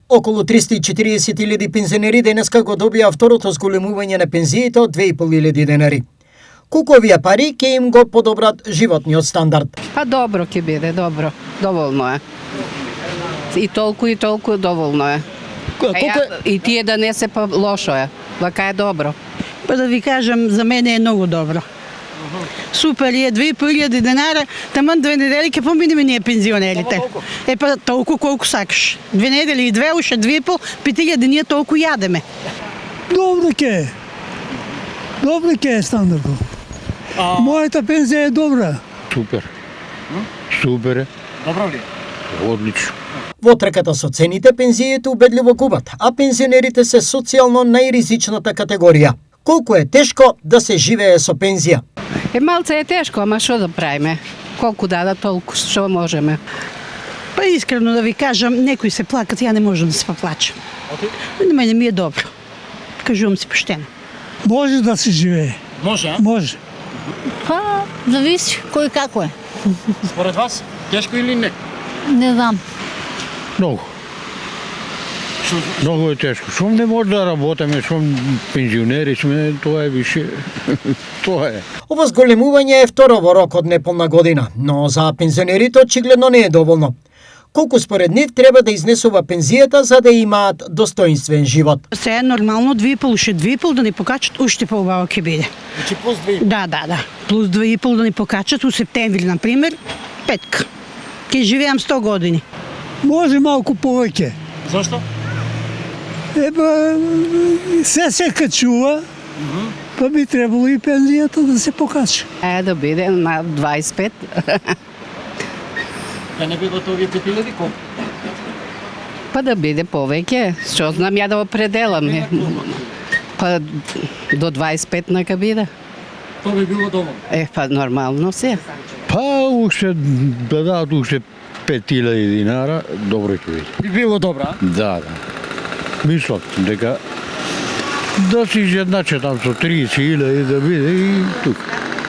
Околу 340.000 пензионери денеска го добија второто зголемување на пензиите од 2.500 денари. Колку овие пари ќе им го подобрат животниот стандард? Па добро ќе биде, добро. Доволно е. И толку доволно е. И тие да не се па лошо е. Вака е добро. Па да ви кажам, за мене е многу добро. Супер е, 2.500 денара, таман 2 недели ќе поминеме ние пензионерите. Па толку колку сакаш. 2 недели и 2, уште 2.5, 5.000 ние толку јадеме. Добро ќе е стандардно. Мојата пензија е добра. Супер е. Добро ли? Одлично. Во трката со цените пензиите убедливо губат, а пензионерите се социјално најризичната категорија. Колку е тешко да се живее со пензија? Малце е тешко, ама што да правиме? Колку дадат, толку што можеме. Па искрено да ви кажам, некои се плакат, ја не можам да се поплачам. На мене ми е добро. Кажувам си поштено. Може да се живее. Може, а? Може. Па, зависи кој како е. Според вас, тешко или не? Не знам. Многу е тешко. Шум не може да работиме, шум пензионери сме, тоа е више. Тоа е. Ова зголемување е второ во рок од неполна година, но за пензионерите очигледно не е доволно. Колку според нив треба да изнесува пензијата за да имаат достоинствен живот? Се е нормално 2.5, уште 2.5 да ни покачат, уште поубаво ќе биде. Значи плюс 2. Да. Плюс 2.5 да ни покачат у септември, например, 5. Ќе живеам 100 години. Може малку повеќе. Зошто? Се качува, па би требало и пензијата да се покачи. Да биде на 25. Да не бидат овие 5.000 колку? Па да биде повеќе, што знам ја да определам. Па до 25 нека биде. Тоа би било доволно. Па нормално се. Па уште да дадат уште 5.000 динара, добро ќе биде. Би било добра? Да. Мислам дека да се изjednače там со 30.000 да биде и тука.